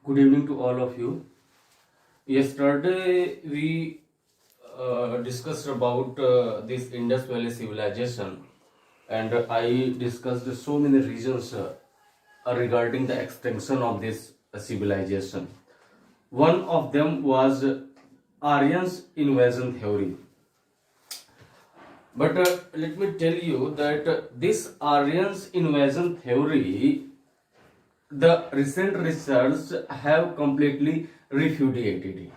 Good evening to all of you. Yesterday we discussed about this Indus Valley civilization, and I discussed so many reasons regarding the extinction of this civilization. One of them was Aryan's invasion theory. But let me tell you that this Aryan's invasion theory, the recent research have completely refuted it,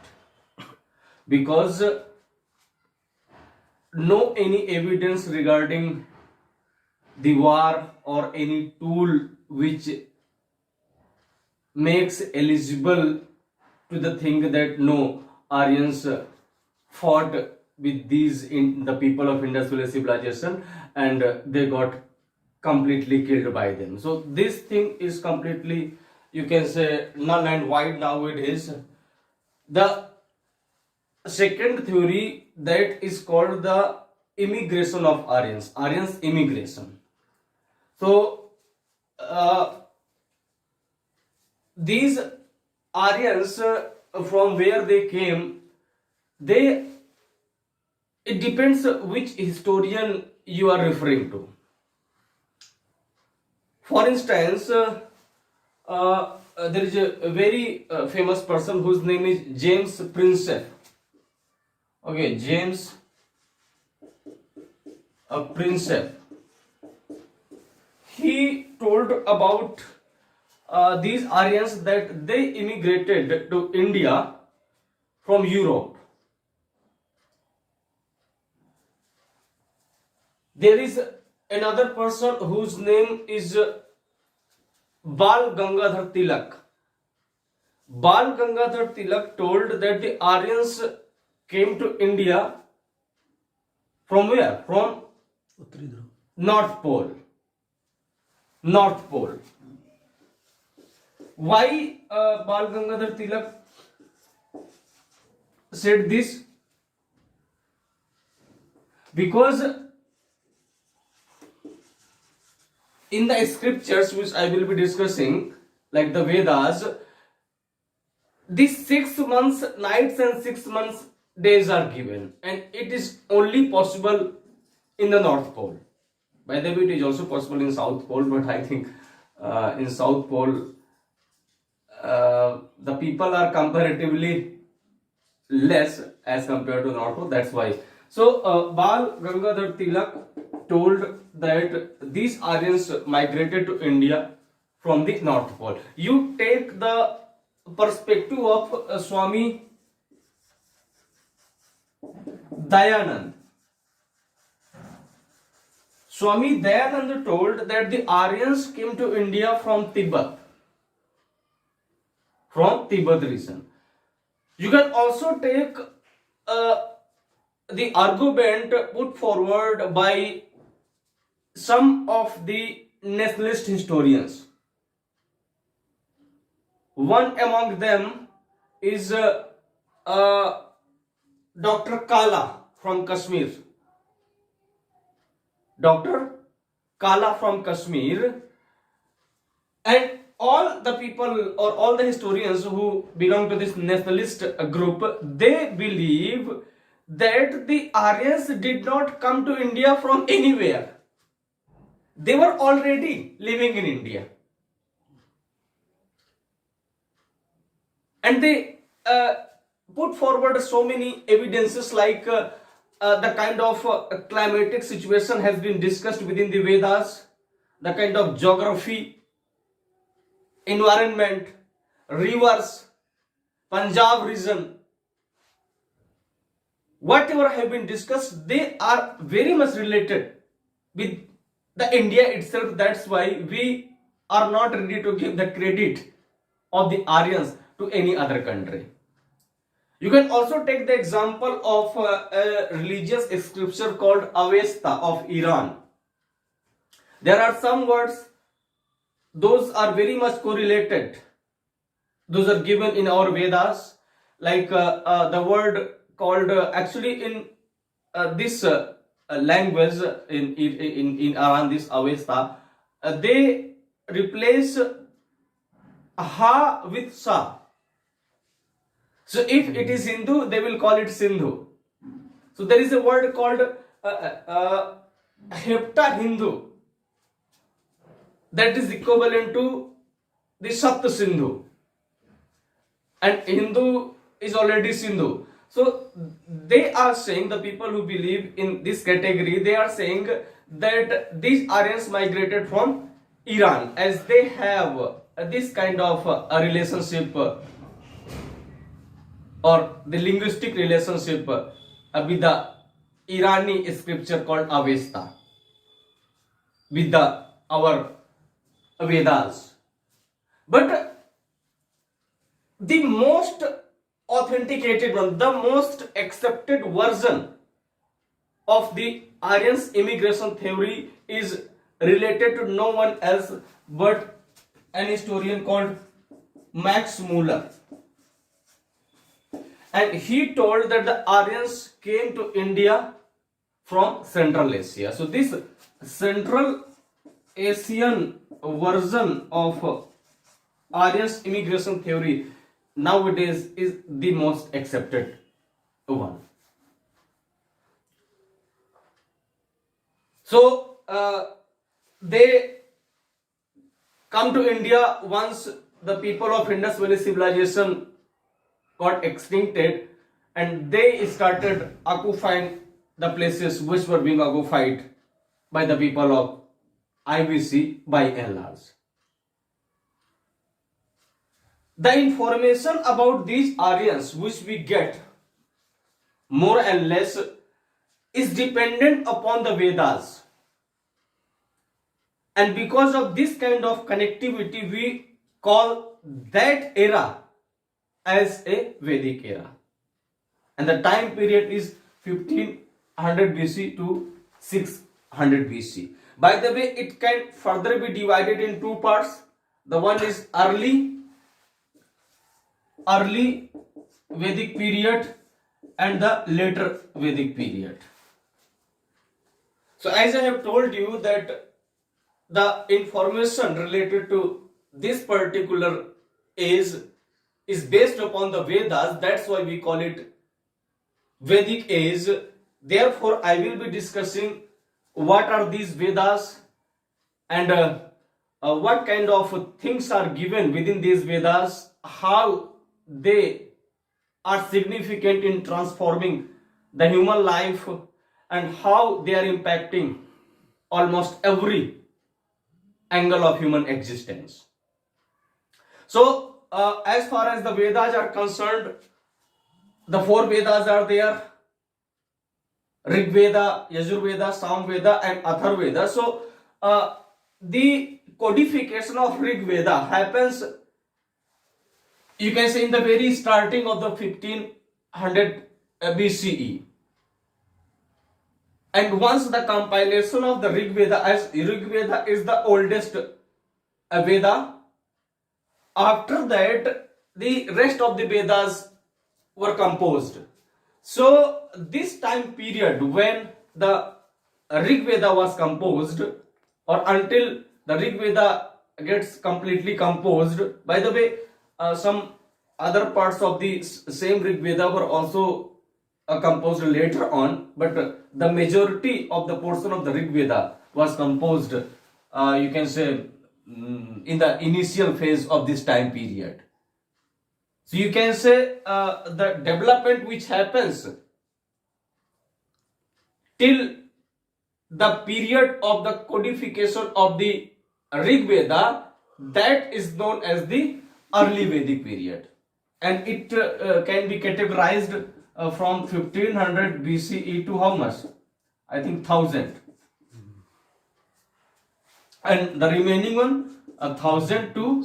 because no any evidence regarding the war or any tool which makes eligible to the thing that no, Aryans fought with these in the people of Indus Valley civilization and they got completely killed by them. So this thing is completely, you can say, null and void nowadays. The second theory, that is called the immigration of Aryans, Aryans immigration. So these Aryans, from where they came, it depends which historian you are referring to. For instance, there is a very famous person whose name is James Prinsep. Okay, James Prinsep. He told about these Aryans that they immigrated to India from Europe. There is another person whose name is Bal Gangadhar Tilak. Bal Gangadhar Tilak told that the Aryans came to India from where? From North Pole. North Pole. Why Bal Gangadhar Tilak said this? Because in the scriptures which I will be discussing, like the Vedas, these 6 months nights and 6 months days are given, and it is only possible in the North Pole. By the way, it is also possible in South Pole, but I think in South Pole the people are comparatively less as compared to North Pole. That's why. So Bal Gangadhar Tilak told that these Aryans migrated to India from the North Pole. You take the perspective of Swami Dayanand. Swami Dayanand told that the Aryans came to India from Tibet region. You can also take the argument put forward by some of the nationalist historians. One among them is Dr. Kala from Kashmir. Dr. Kala from Kashmir, and all the people or all the historians who belong to this nationalist group, they believe that the Aryans did not come to India from anywhere. They were already living in India. And they put forward so many evidences, like the kind of climatic situation has been discussed within the Vedas, the kind of geography, environment, rivers, Punjab region, whatever have been discussed, they are very much related with the India itself. That's why we are not ready to give the credit of the Aryans to any other country. You can also take the example of a religious scripture called Avesta of Iran. There are some words, those are very much correlated. Those are given in our Vedas, like the word called actually in this language in Iran, this Avesta, they replace ha with sa. So if it is Hindu, they will call it Sindhu. So there is a word called Hepta Hindu, that is equivalent to the Sapt Sindhu, and Hindu is already Sindhu. So they are saying, the people who believe in this category, they are saying that these Aryans migrated from Iran, as they have this kind of a relationship or the linguistic relationship with the Irani scripture called Avesta, with our Vedas. But the most authenticated one, the most accepted version of the Aryans immigration theory is related to no one else but an historian called Max Muller. And he told that the Aryans came to India from Central Asia. So this Central Asian version of Aryans immigration theory nowadays is the most accepted one. So they come to India once the people of Indus Valley civilization got extincted, and they started occupying the places which were being occupied by the people of IBC by and large. The information about these Aryans which we get more and less is dependent upon the Vedas, and because of this kind of connectivity we call that era as a Vedic era, and the time period is 1500 BC to 600 BC. By the way, it can further be divided in two parts. The one is early Vedic period and the later Vedic period. So as I have told you that the information related to this particular age is based upon the Vedas, that's why we call it Vedic age. Therefore, I will be discussing what are these Vedas and what kind of things are given within these Vedas, how they are significant in transforming the human life, and how they are impacting almost every angle of human existence. So, as far as the Vedas are concerned, the four Vedas are there: Rig Veda, Yajur Veda, Sam Veda and Athar Veda. So, the codification of Rig Veda happens, you can say, in the very starting of the 1500 BCE. And once the compilation of the Rig Veda, as Rig Veda is the oldest Veda, after that the rest of the Vedas were composed. So this time period when the Rig Veda was composed, or until the Rig Veda gets completely composed, by the way, some other parts of the same Rig Veda were also composed later on, but the majority of the portion of the Rig Veda was composed, you can say, in the initial phase of this time period. So you can say the development which happens till the period of the codification of the Rig Veda, that is known as the early Vedic period, and it can be categorized from 1500 BCE to how much? I think 1000, and the remaining one 1000 to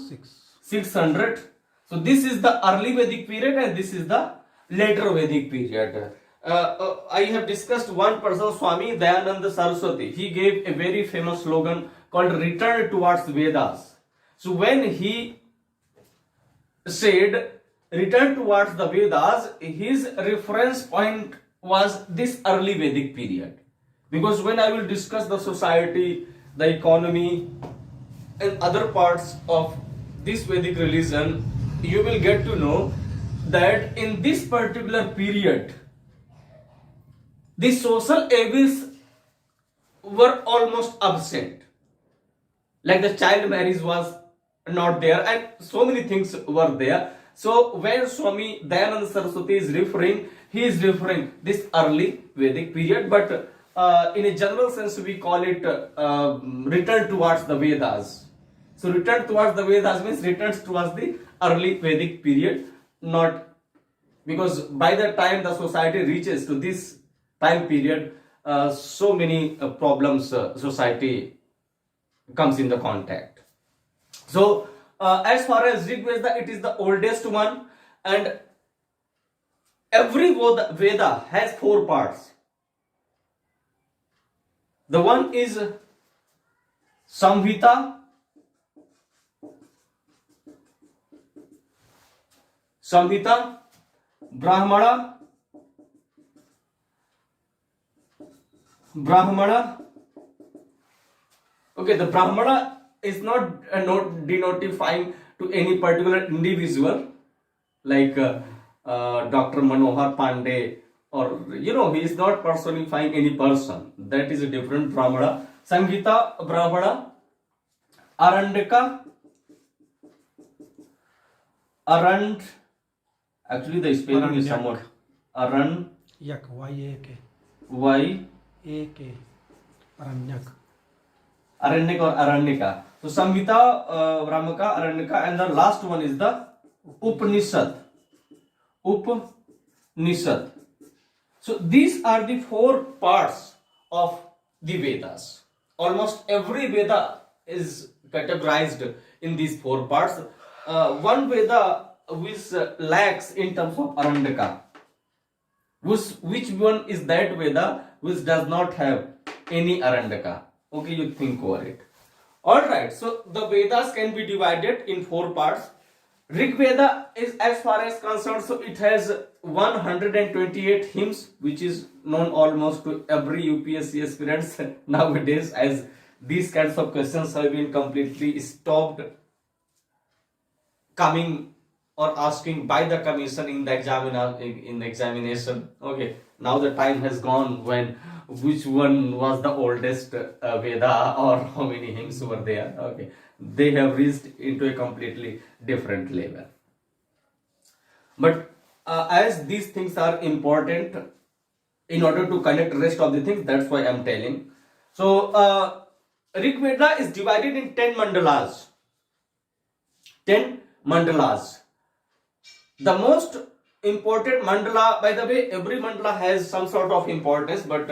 600. So this is the early Vedic period and this is the later Vedic period. I have discussed one person, Swami Dayananda Saraswati. He gave a very famous slogan called "Return towards Vedas." So when he said return towards the Vedas, his reference point was this early Vedic period, because when I will discuss the society, the economy and other parts of this Vedic religion, you will get to know that in this particular period, the social evils were almost absent. Like the child marriage was not there, and so many things were there. So when Swami Dayananda Saraswati is referring, he is referring this early Vedic period, but in a general sense we call it return towards the Vedas. So return towards the Vedas means returns towards the early Vedic period, not because by the time the society reaches to this time period, so many problems society comes in the contact. So as far as Rig Veda, it is the oldest one, and every Veda has 4 parts. The one is Samhita, Brahmana. Okay, the Brahmana is not denotifying to any particular individual, like Dr. Manohar Pandey, or he is not personifying any person. That is a different Brahmana. Samhita, Brahmana, Arandika, actually the spelling is somewhat Aranyak, Y-A-K, Aranyak or Aranika. So Samhita, Brahmaka, Aranika, and the last one is the Upanishad. So these are the 4 parts of the Vedas. Almost every Veda is categorized in these 4 parts. One Veda which lacks in terms of Arandaka. Which one is that Veda which does not have any Arandaka? Okay, you think over it. Alright, so the Vedas can be divided in 4 parts. Rig Veda is, as far as concerned, so it has 128 hymns, which is known almost to every UPSC aspirants nowadays, as these kinds of questions have been completely stopped coming or asking by the commission in the examination. Okay, now the time has gone when which one was the oldest Veda or how many hymns were there. Okay, they have reached into a completely different level. But as these things are important in order to connect rest of the things, that's why I'm telling. So Rig Veda is divided in 10 mandalas. 10 mandalas. The most important mandala, by the way, every mandala has some sort of importance, but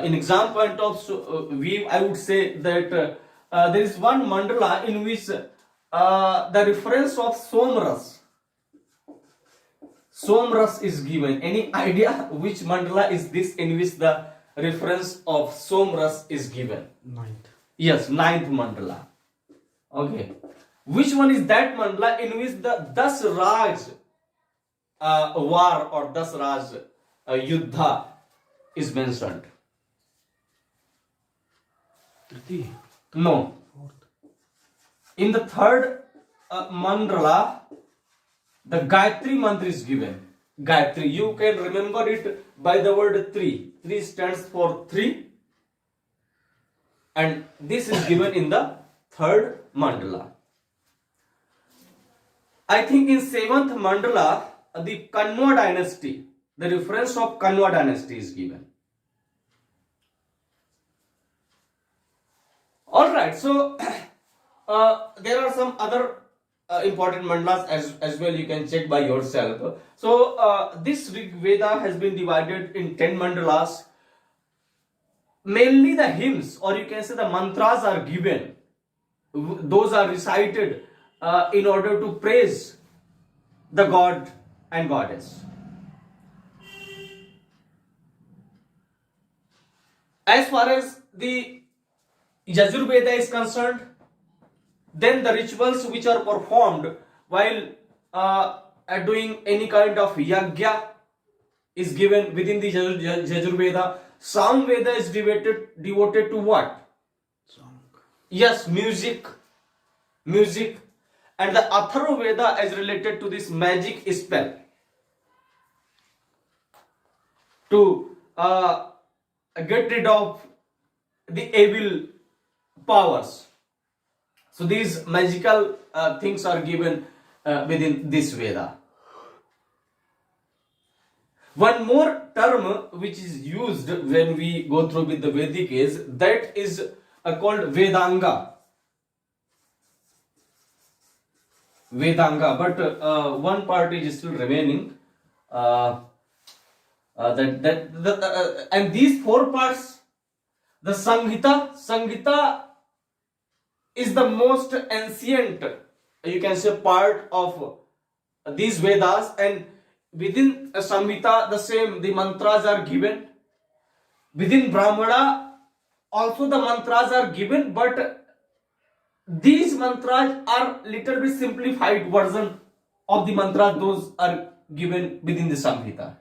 in exam point of view, I would say that there is one mandala in which the reference of Somras is given. Any idea which mandala is this in which the reference of Somras is given? 9th. Yes, 9th mandala. Okay. Which one is that mandala in which the Dasraj war or Dasraj Yuddha is mentioned? No. In the 3rd mandala, the Gayatri mantra is given. Gayatri, you can remember it by the word 3. 3 stands for 3, and this is given in the 3rd mandala. I think in 7th mandala, the Kanwa dynasty, the reference of Kanwa dynasty is given. Alright, so there are some other important mandalas as well, you can check by yourself. So this Rig Veda has been divided in 10 mandalas. Mainly the hymns, or you can say the mantras, are given. Those are recited in order to praise the god and goddess. As far as the Yajur Veda is concerned, then the rituals which are performed while doing any kind of yagya is given within the Yajur Veda. Sam Veda is devoted to what? Song. Yes, music. And the Atharva Veda is related to this magic spell. to get rid of the evil powers. So these magical things are given within this Veda. One more term which is used when we go through with the Vedic is that is called Vedanga. Vedanga, but one part is still remaining. And these four parts, the Sanghita is the most ancient, you can say, part of these Vedas, and within Samhita the same the mantras are given. Within Brahmana also the mantras are given, but these mantras are little bit simplified version of the mantras those are given within the Samhita,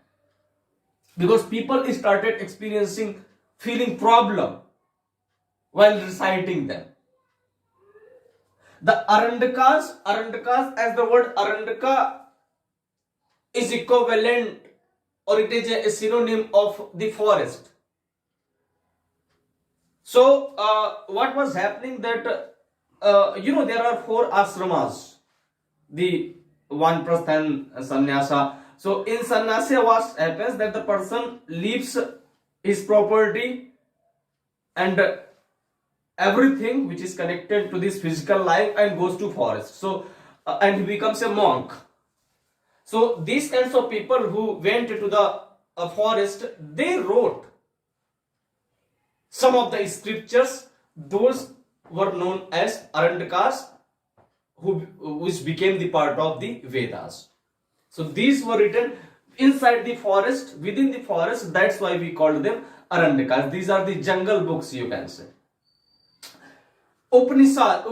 because people started experiencing feeling problem while reciting them. The Arandakas, as the word Arandaka is equivalent, or it is a synonym of the forest. So what was happening that there are four ashramas, the Vanprastha and Sannyasa. So in Sannyasa what happens that the person leaves his property and everything which is connected to this physical life and goes to forest. So and he becomes a monk. So these kinds of people who went to the forest, they wrote some of the scriptures. Those were known as Arandakas, which became the part of the Vedas. So these were written inside the forest, within the forest. That's why we called them Arandakas. These are the jungle books, you can say. Upanishads.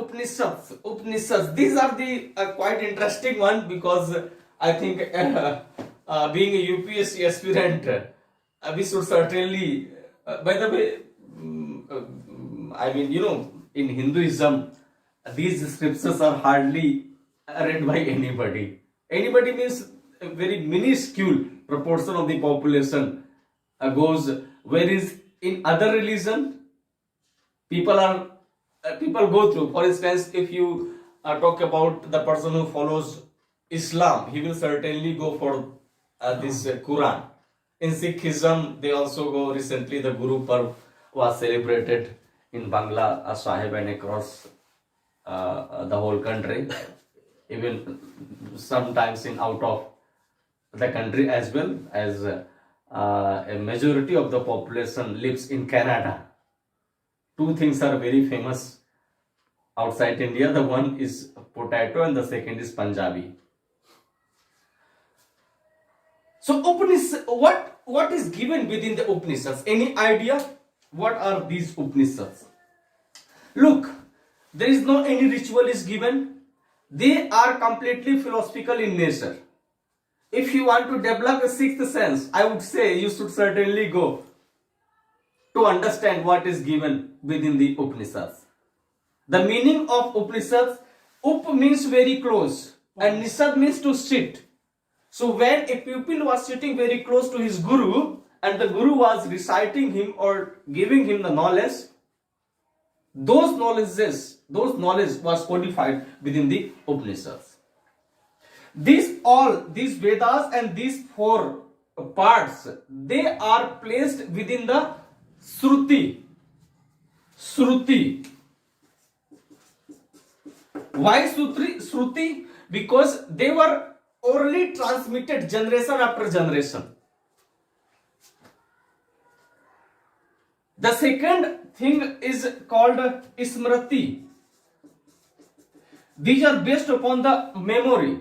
These are the quite interesting one, because I think being a UPSC aspirant, we should certainly. By the way, I mean, in Hinduism, these scriptures are hardly read by anybody. Anybody means a very minuscule proportion of the population goes. Whereas in other religion, people go through. For instance, if you talk about the person who follows Islam, he will certainly go for this Quran. In Sikhism, they also go. Recently, the Guru Parv was celebrated in Bangla Sahib and across the whole country, even sometimes in out of the country as well, as a majority of the population lives in Canada. Two things are very famous outside India. The one is potato and the second is Punjabi. So Upanishads, what is given within the Upanishads? Any idea? What are these Upanishads? Look, there is no any ritual is given. They are completely philosophical in nature. If you want to develop a sixth sense, I would say you should certainly go to understand what is given within the Upanishads. The meaning of Upanishads, Up means very close and Nishad means to sit. So when a pupil was sitting very close to his guru and the guru was reciting him or giving him the knowledge, those knowledge was codified within the Upanishads. These Vedas and these four parts, they are placed within the Shruti. Why Shruti? Because they were orally transmitted generation after generation. The second thing is called Smriti. These are based upon the memory.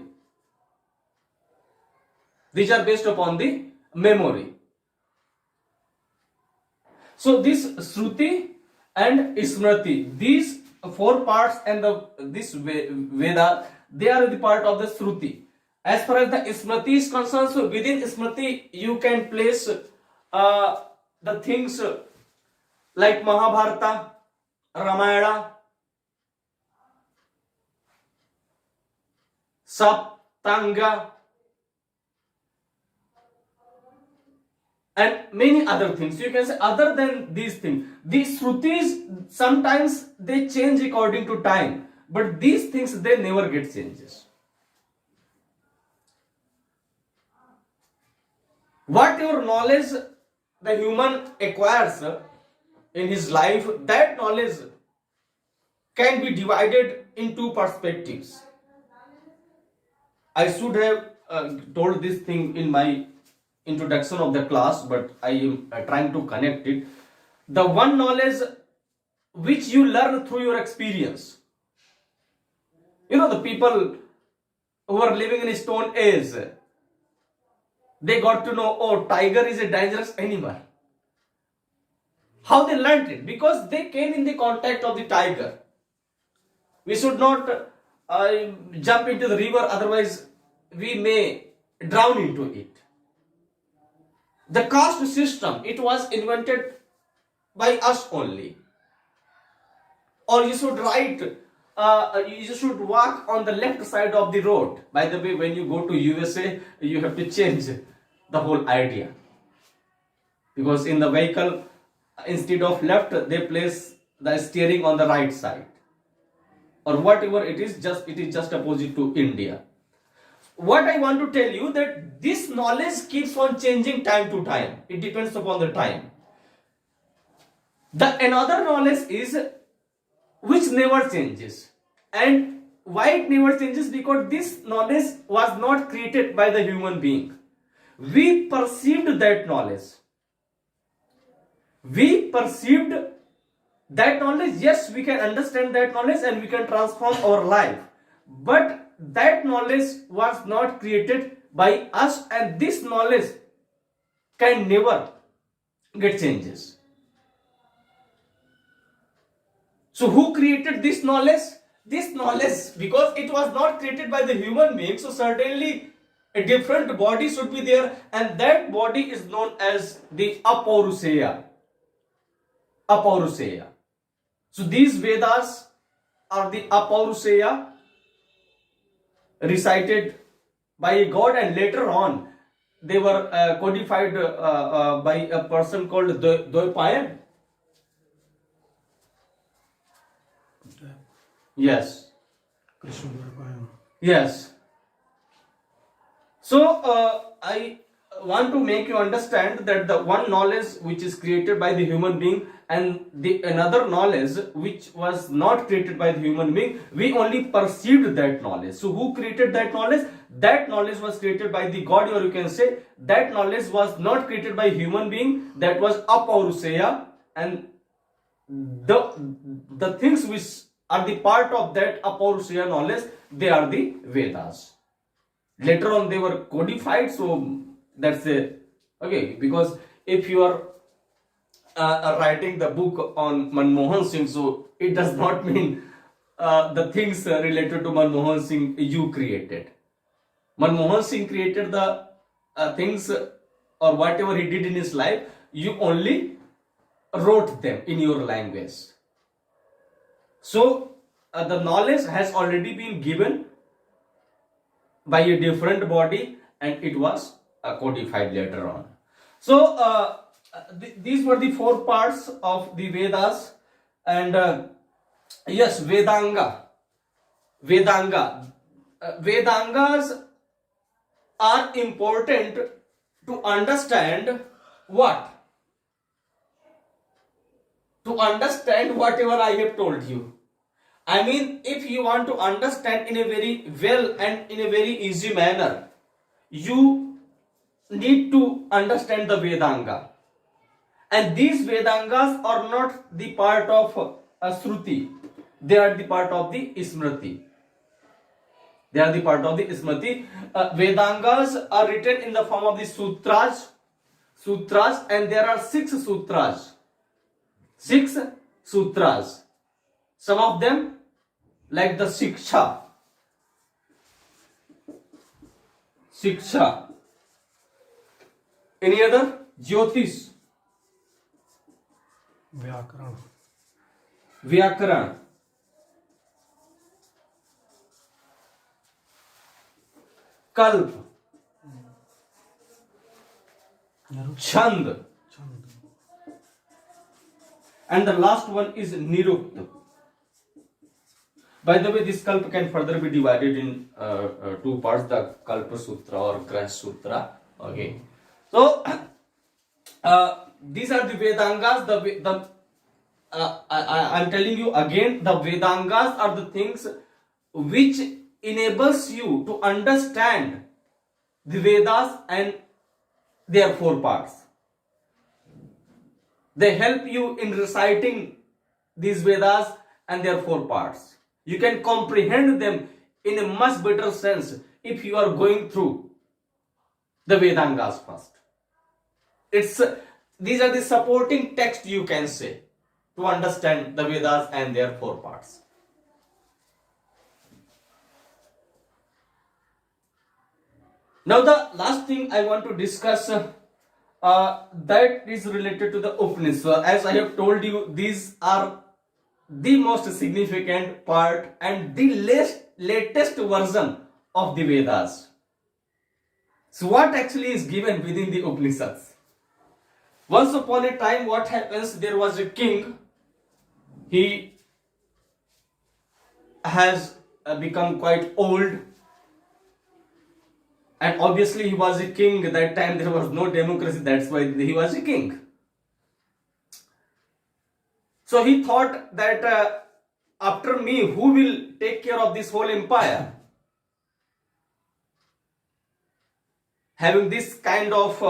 So this Shruti and Smriti, these four parts and this Veda, they are the part of the Shruti. As far as the Smriti is concerned, so within Smriti you can place the things like Mahabharata, Ramayana, Saptanga, and many other things. You can say other than these things, these Shrutis sometimes they change according to time, but these things they never get changes. Whatever knowledge the human acquires in his life, that knowledge can be divided in two perspectives. I should have told this thing in my introduction of the class, but I am trying to connect it. The one knowledge which you learn through your experience. The people who are living in stone age, they got to know, oh, tiger is a dangerous animal. How they learned it? Because they came in the contact of the tiger. We should not jump into the river, otherwise we may drown into it. The caste system, it was invented by us only. Or you should write, you should walk on the left side of the road. By the way, when you go to USA, you have to change the whole idea. Because in the vehicle, instead of left, they place the steering on the right side. Or whatever it is just opposite to India. What I want to tell you, that this knowledge keeps on changing time to time. It depends upon the time. The another knowledge is which never changes. And why it never changes? Because this knowledge was not created by the human being. We perceived that knowledge. We perceived that knowledge. Yes, we can understand that knowledge and we can transform our life. But that knowledge was not created by us, and this knowledge can never get changes. So who created this knowledge? This knowledge, because it was not created by the human being, so certainly a different body should be there, and that body is known as the Apauruseya. Apauruseya. So these Vedas are the Apauruseya, recited by a god, and later on they were codified by a person called Dwaypayan. Yes. Yes. So I want to make you understand that the one knowledge which is created by the human being and the another knowledge which was not created by the human being, we only perceived that knowledge. So who created that knowledge? That knowledge was created by the god, or you can say that knowledge was not created by human being. That was Apauruseya, and the things which are the part of that Apauruseya knowledge, they are the Vedas. Later on they were codified, so that's it. Okay, because if you are writing the book on Manmohan Singh, so it does not mean the things related to Manmohan Singh you created. Manmohan Singh created the things or whatever he did in his life, you only wrote them in your language. So the knowledge has already been given by a different body, and it was codified later on. So these were the four parts of the Vedas. And yes, Vedanga. Vedangas are important to understand what? To understand whatever I have told you. I mean, if you want to understand in a very well and in a very easy manner, you need to understand the Vedanga. And these Vedangas are not the part of a Shruti. They are the part of the Smriti. They are the part of the Smriti. Vedangas are written in the form of the Sutras. And there are 6 Sutras. 6 Sutras. Some of them like the Shiksha. Any other? Jyotish. Vyakaran. Kalp. Chand. And the last one is Nirukta. By the way, this kalpa can further be divided in two parts, the Kalpa Sutra or Grah Sutra. Okay. So, these are the Vedangas. I'm telling you again, the Vedangas are the things which enables you to understand the Vedas and their four parts. They help you in reciting these Vedas and their four parts. You can comprehend them in a much better sense if you are going through the Vedangas first. These are the supporting text, you can say, to understand the Vedas and their four parts. Now the last thing I want to discuss that is related to the Upanishads. As I have told you, these are the most significant part and the latest version of the Vedas. So what actually is given within the Upanishads? Once upon a time, what happens, there was a king. He has become quite old, and obviously he was a king. At that time there was no democracy, that's why he was a king. So he thought that after me, who will take care of this whole empire? Having this kind of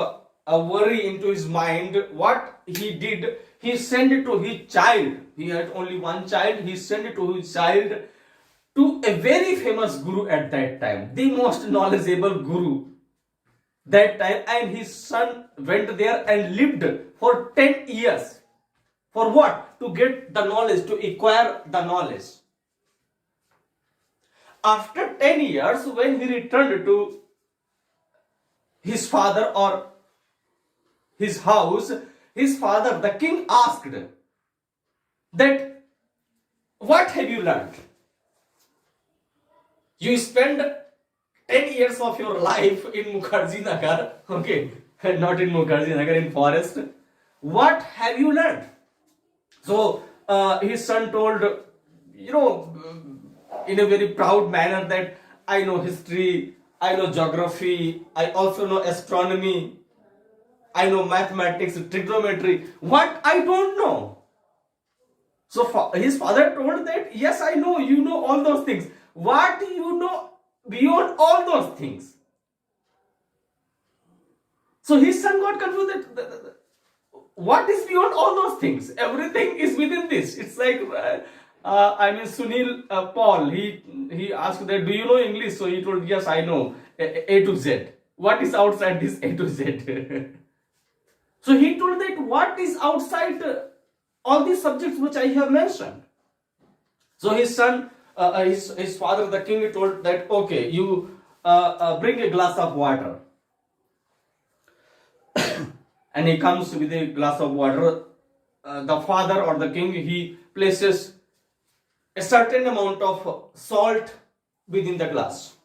a worry into his mind, what he did, he sent it to his child. He had only one child. He sent it to his child, to a very famous guru at that time, the most knowledgeable guru that time, and his son went there and lived for 10 years. For what? To get the knowledge, to acquire the knowledge. After 10 years, when he returned to his father or his house, his father, the king, asked that, what have you learned? You spend 10 years of your life in Mukherjee Nagar, okay, not in Mukherjee Nagar, in forest. What have you learned? So his son told, in a very proud manner, that I know history, I know geography, I also know astronomy, I know mathematics, trigonometry. What I don't know? So his father told that, yes, I know, you know all those things. What do you know beyond all those things? So his son got confused that what is beyond all those things? Everything is within this. It's like, Sunil Paul, he asked that, do you know English? So he told, yes, I know, A to Z. What is outside this A to Z? So he told that, what is outside all these subjects which I have mentioned? So his son, his father, the king, told that, okay, you bring a glass of water. And he comes with a glass of water. The father or the king, he places a certain amount of salt within the glass.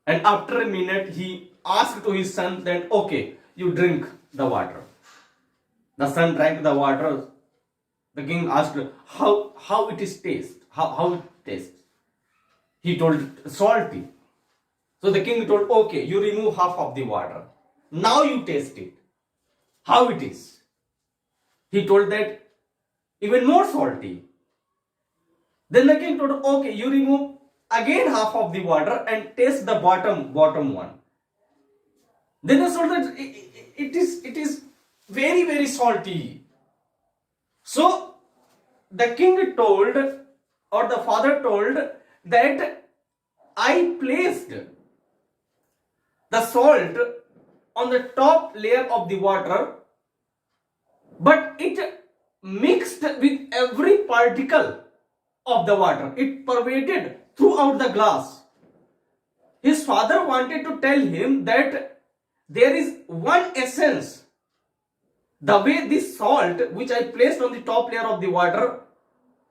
And after a minute, he asked to his son that, okay, you drink the water. The son drank the water. The king asked how it is taste, how it tastes. He told, salty. So the king told, okay, you remove half of the water. Now you taste it. How it is? He told that, even more salty. Then the king told, okay, you remove again half of the water and taste the bottom one. Then he told that it is very, very salty. So the king told, or the father told, that I placed the salt on the top layer of the water, but it mixed with every particle of the water. It pervaded throughout the glass. His father wanted to tell him that there is one essence. The way this salt, which I placed on the top layer of the water,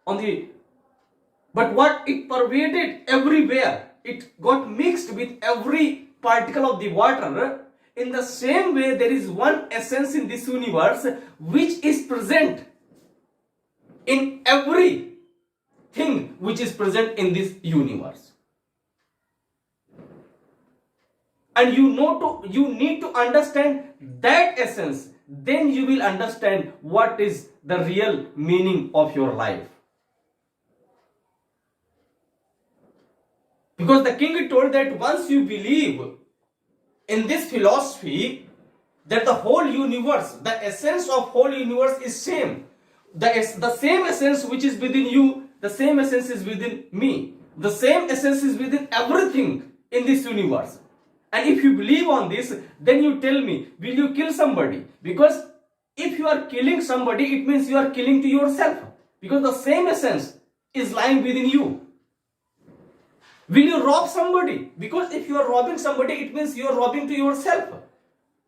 but what it pervaded everywhere, it got mixed with every particle of the water. in the same way there is one essence in this universe which is present in every thing which is present in this universe. And you need to understand that essence, then you will understand what is the real meaning of your life. Because the king told that once you believe in this philosophy, that the whole universe, the essence of whole universe is same. The same essence which is within you, the same essence is within me. The same essence is within everything in this universe. And if you believe on this, then you tell me, will you kill somebody? Because if you are killing somebody, it means you are killing to yourself. Because the same essence is lying within you. Will you rob somebody? Because if you are robbing somebody, it means you are robbing to yourself.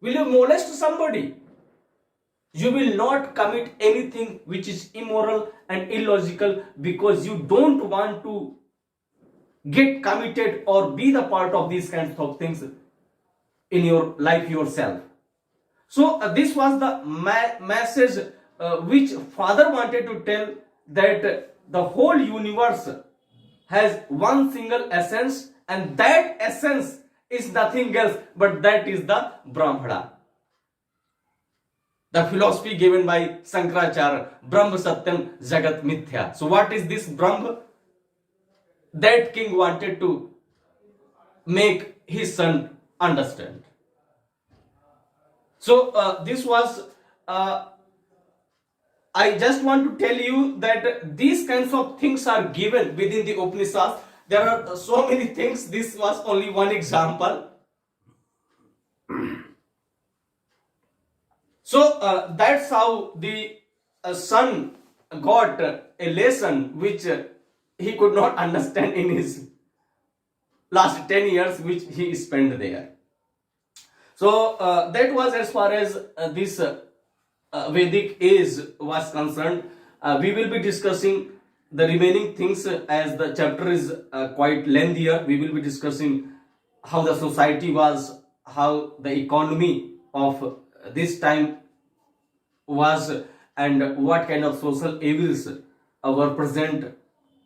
Will you molest somebody? You will not commit anything which is immoral and illogical because you don't want to get committed or be the part of these kinds of things in your life yourself. So this was the message which Father wanted to tell, that the whole universe has one single essence, and that essence is nothing else but that is the Brahmana. The philosophy given by Shankaracharya, Brahma Satyam Jagat Mithya. So what is this Brahma? That king wanted to make his son understand. So this was, I just want to tell you that these kinds of things are given within the Upanishads. There are so many things. This was only one example. So that's how the son got a lesson which he could not understand in his last 10 years which he spent there. So that was as far as this Vedic age was concerned. We will be discussing the remaining things as the chapter is quite lengthier. We will be discussing how the society was, how the economy of this time was, and what kind of social evils were present,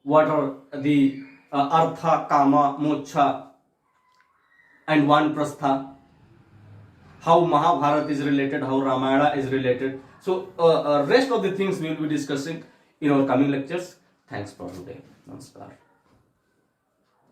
what are the artha, kama, moksha and vanprastha, how Mahabharata is related, how Ramayana is related. So rest of the things we will be discussing in our coming lectures. Thanks for today. Namaskar.